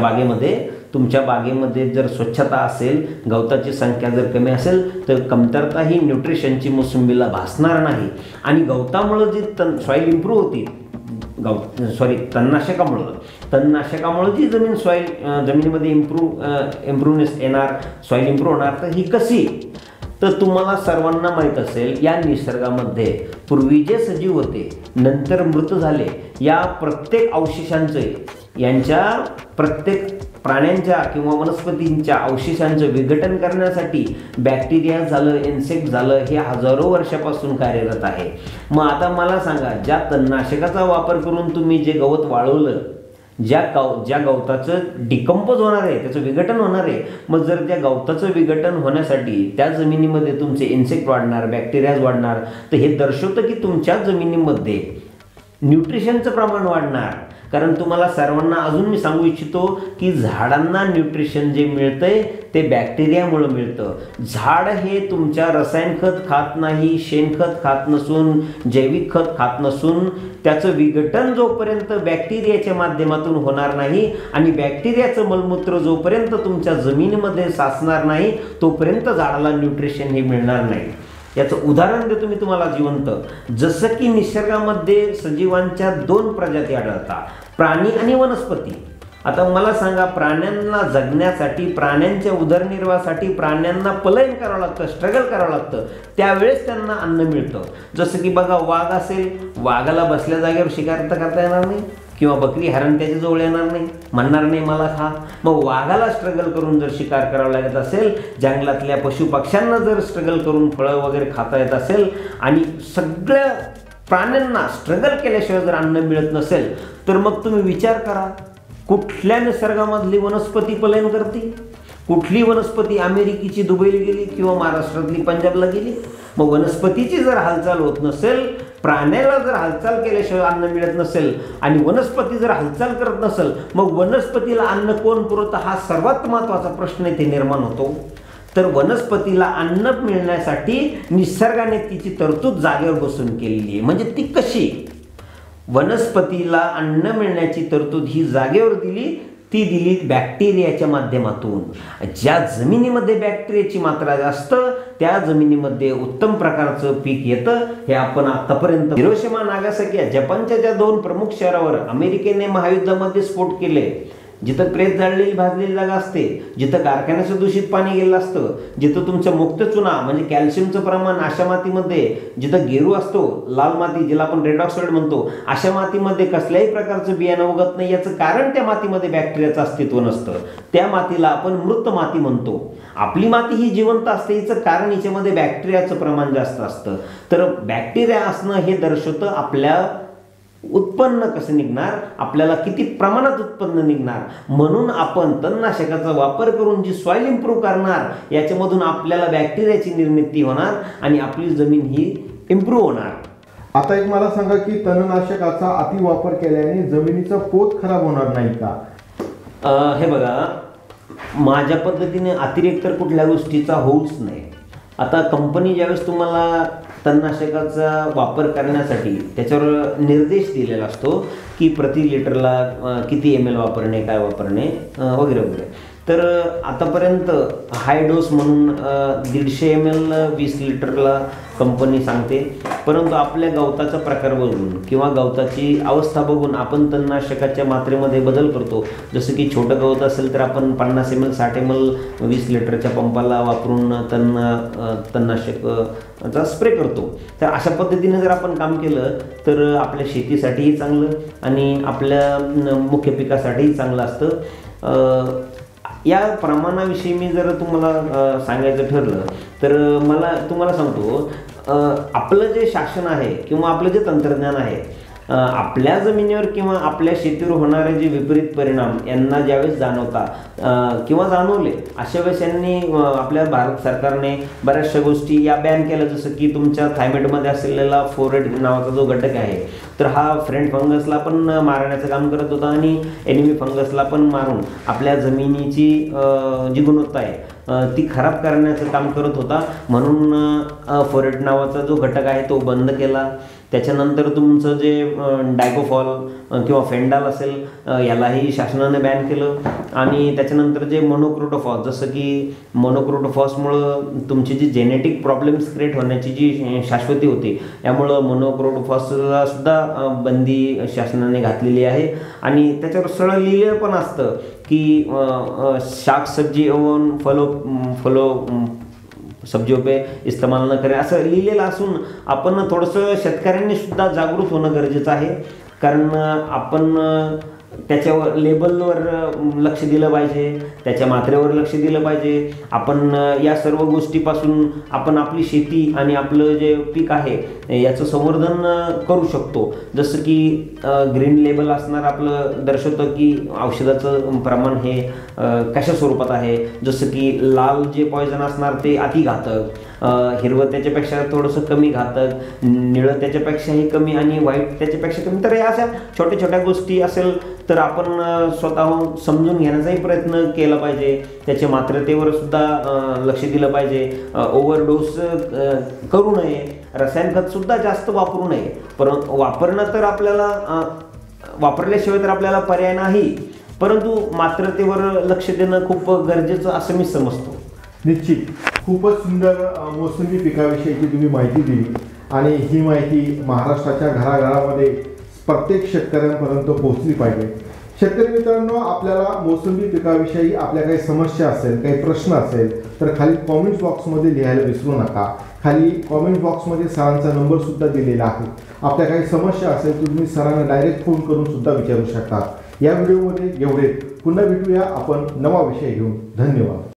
बागेमध्ये जर स्वच्छता असेल, गवताची संख्या जर कमी असेल तर कमतरता ही न्यूट्रिशनची मोसंबीला भासणार नाही. आणि गवतामुळं जी सॉईल इम्प्रूव्ह होती, तणनाशकामुळं जी जमिनीमध्ये इम्प्रूव्हनेस येणार, सॉईल इम्प्रूव्ह होणार. तर ही कशी? तर तुम्हाला सर्वांना माहीत असेल, या निसर्गामध्ये पूर्वी जे सजीव होते नंतर मृत झाले, या प्रत्येक अवशेषांचे, यांच्या प्रत्येक प्राण्यांच्या किंवा वनस्पतींच्या अवशेषांचं विघटन करण्यासाठी बॅक्टेरिया झालं, इन्सेक्ट झालं, हे हजारो वर्षापासून कार्यरत आहे. मग आता मला सांगा, ज्या तणनाशकाचा वापर करून तुम्ही जे गवत वाळवलं, ज्या गवताचं डिकम्पोज होणार आहे, त्याचं विघटन होणार आहे, मग जर त्या गवताचं विघटन होण्यासाठी त्या जमिनीमध्ये तुमचे इन्सेक्ट वाढणार, बॅक्टेरियाज वाढणार, तर हे दर्शवतं की तुमच्या जमिनीमध्ये न्यूट्रिशनचं प्रमाण वाढणार. कारण तुम्हाला सर्वांना अजून मी सांगू इच्छितो की झाडांना न्यूट्रिशन जे मिळतंय ते बॅक्टेरियामुळे मिळतं. झाड हे तुमच्या रसायन खत खात नाही, शेणखत खात नसून, जैविक खत खात नसून, त्याचं विघटन जोपर्यंत बॅक्टेरियाच्या माध्यमातून होणार नाही आणि बॅक्टेरियाचं मलमूत्र जोपर्यंत तुमच्या जमिनीमध्ये साचणार नाही तोपर्यंत झाडाला न्यूट्रिशन हे मिळणार नाही. याचं उदाहरण देतो मी तुम्हाला जिवंत. जसं की निसर्गामध्ये सजीवांच्या 2 प्रजाती आढळतात, प्राणी आणि वनस्पती. आता मला सांगा, प्राण्यांना जगण्यासाठी, प्राण्यांच्या उदरनिर्वाहासाठी प्राण्यांना पलायन करावं लागतं, स्ट्रगल करावं लागतं, त्यावेळेस त्यांना अन्न मिळतं. जसं की बघा, वाघ असेल, वाघाला बसल्या जागेवर शिकार तर करता येणार नाही, किंवा बकरी, हरण त्याच्या जवळ येणार नाही, म्हणणार नाही मला खा. मग वाघाला स्ट्रगल करून जर शिकार करावं लागत असेल, जंगलातल्या पशुपक्ष्यांना जर स्ट्रगल करून फळं वगैरे खाता येत असेल आणि सगळ्या प्राण्यांना स्ट्रगल केल्याशिवाय जर अन्न मिळत नसेल, तर मग तुम्ही विचार करा, कुठल्या निसर्गामधली वनस्पती पलायन करते? कुठली वनस्पती अमेरिकेची दुबईला गेली किंवा महाराष्ट्रातली पंजाबला गेली? मग वनस्पतीची जर हालचाल होत नसेल, प्राण्याला जर हालचाल केल्याशिवाय अन्न मिळत नसेल आणि वनस्पती जर हालचाल करत नसेल, मग वनस्पतीला अन्न कोण पुरवतं? हा सर्वात महत्त्वाचा प्रश्न इथे निर्माण होतो. तर वनस्पतीला अन्न मिळण्यासाठी निसर्गाने तिची तरतूद जागेवर बसून केलेली आहे. म्हणजे ती कशी? वनस्पतीला अन्न मिळण्याची तरतूद ही जागेवर दिली, ती दिली बॅक्टेरियाच्या माध्यमातून. ज्या जमिनीमध्ये बॅक्टेरियाची मात्रा जास्त, त्या जमिनीमध्ये उत्तम प्रकारचं पीक येतं. हे आपण आतापर्यंत हिरोशिमा नागासाकी या जपानच्या ज्या 2 प्रमुख शहरावर अमेरिकेने महायुद्धामध्ये स्फोट केले, जिथं प्रेत जाळलेली भाजलेली जागा असते, जिथं कारखान्याचं दूषित पाणी गेलं असतं, जिथं तुमचं मुक्त चुना म्हणजे कॅल्शियमचं प्रमाण अशा मातीमध्ये, जिथं गेरू असतो लाल माती जिला आपण रेड ऑक्साईड म्हणतो, अशा मातीमध्ये कसल्याही प्रकारचं बियाणं उगत नाही. याचं कारण त्या मातीमध्ये बॅक्टेरियाचं अस्तित्व नसतं. त्या मातीला आपण मृत माती म्हणतो. आपली माती ही जिवंत असते, हिचं कारण हिच्यामध्ये बॅक्टेरियाचं प्रमाण जास्त असतं. तर बॅक्टेरिया असणं हे दर्शवतं आपल्या उत्पन्न कसं निघणार, आपल्याला किती प्रमाणात उत्पन्न निघणार. म्हणून आपण तणनाशकाचा वापर करून जी सॉइल इम्प्रूव्ह करणार, याच्यामधून आपल्याला बॅक्टेरियाची निर्मिती होणार आणि आपली जमीन ही इम्प्रूव्ह होणार. आता एक मला सांगा की तणनाशकाचा अतिवापर केल्याने जमिनीचा पोत खराब होणार नाही का? हे बघा, माझ्या पद्धतीने अतिरेक तर कुठल्या गोष्टीचा होऊच नाही. आता कंपनी ज्यावेळेस तुम्हाला तणनाशकाचा वापर करण्यासाठी त्याच्यावर निर्देश दिलेला असतो की प्रति लिटरला किती ml वापरणे, काय वापरणे वगैरे वगैरे. तर आतापर्यंत हाय डोस म्हणून 150 ml 20 लिटरला कंपनी सांगते. परंतु आपल्या गवताचा प्रकार बघून किंवा गवताची अवस्था बघून आपण तणनाशकाच्या मात्रेमध्ये बदल करतो. जसं की छोटं गवत असेल तर आपण 50 ml 60 ml 20 लिटरच्या पंपाला वापरून तणनाशकाचा स्प्रे करतो. तर अशा पद्धतीने जर आपण काम केलं तर आपल्या शेतीसाठीही चांगलं आणि आपल्या मुख्य पिकासाठीही चांगलं असतं. या प्रमाणाविषयी मी जर तुम्हाला सांगायचं ठरलं तर मला तुम्हाला सांगतो, आपलं जे शासन आहे किंवा आपलं जे तंत्रज्ञान आहे, आपल्या जमिनीवर किंवा आपल्या शेतीवर होणारे जे विपरीत परिणाम यांना ज्यावेळेस जाणवता किंवा जाणवले, अशा वेळेस यांनी आपल्या भारत सरकारने बऱ्याचशा गोष्टी या बॅन केल्या. जसं की तुमच्या थायमेटमध्ये असलेला फोरेट नावाचा जो घटक आहे, तर हा फ्रेंड फंगसला पण मारण्याचं काम करत होता आणि एनिमी फंगसला पण मारून आपल्या जमिनीची जी गुणवत्ता आहे ती खराब करण्याचं काम करत होता. म्हणून फोरेट नावाचा जो घटक आहे तो बंद केला. त्याच्यानंतर तुमचं जे डायकोफॉल किंवा फेंडाल असेल, यालाही शासनाने बॅन केलं. आणि त्याच्यानंतर जे मोनोक्रोटोफॉस, जसं की मोनोक्रोटोफॉसमुळं तुमची जी जेनेटिक प्रॉब्लेम्स क्रिएट होण्याची जी शाश्वती होती, यामुळं मोनोक्रोटोफॉसला सुद्धा बंदी शासनाने घातलेली आहे. आणि त्याच्यावर सरळ लिहिलेलं पण असतं की शाक सब्जी एवं फलो सब्जियों पे इस्तेमाल न करें, असं लिहिलेलं असून आपण थोडंसं शेतकऱ्यांनी सुद्धा जागृत होणं गरजेचं आहे. कारण आपण त्याच्यावर लेबलवर लक्ष दिलं पाहिजे, त्याच्या मात्रेवर लक्ष दिलं पाहिजे. आपण या सर्व गोष्टीपासून आपण आपली शेती आणि आपलं जे पीक आहे याचं संवर्धन करू शकतो. जसं की ग्रीन लेबल असणार आपलं दर्शवतं की औषधाचं प्रमाण हे कशा स्वरूपात आहे. जसं की लाल जे पॉयझन असणार ते अतिघातक, हिरवं त्याच्यापेक्षा थोडंसं कमी घातक, निळं त्याच्यापेक्षाही कमी आणि व्हाईट त्याच्यापेक्षा कमी. तर या अशा छोट्या छोट्या गोष्टी असेल तर आपण स्वतःहून समजून घेण्याचाही प्रयत्न केला पाहिजे. त्याच्या मात्रतेवर सुद्धा लक्ष दिलं पाहिजे. ओव्हरडोस करू नये, रसायन खतसुद्धा जास्त वापरू नये. परंतु वापरणं तर आपल्याला वापरल्याशिवाय तर आपल्याला पर्याय नाही, परंतु मात्रतेवर लक्ष देणं खूप गरजेचं असं मी समजतो. निश्चित खूपच सुंदर मोसंबी पिकाविषयीची तुम्ही माहिती दिली आणि ही माहिती महाराष्ट्राच्या घराघरामध्ये प्रत्येक शेतकऱ्यांपर्यंत पोहोचली पाहिजे. शेतकरी मित्रांनो, आपल्याला मोसंबी पिकाविषयी आपल्या काही समस्या असेल, काही प्रश्न असेल तर खाली कॉमेंट बॉक्समध्ये लिहायला विसरू नका. खाली कॉमेंट बॉक्समध्ये सरांचा नंबरसुद्धा दिलेला आहे. आपल्या काही समस्या असेल तर तुम्ही सरांना डायरेक्ट फोन करून सुद्धा विचारू शकता. या व्हिडिओमध्ये एवढेच. पुन्हा भेटूया आपण नवा विषय घेऊन. धन्यवाद.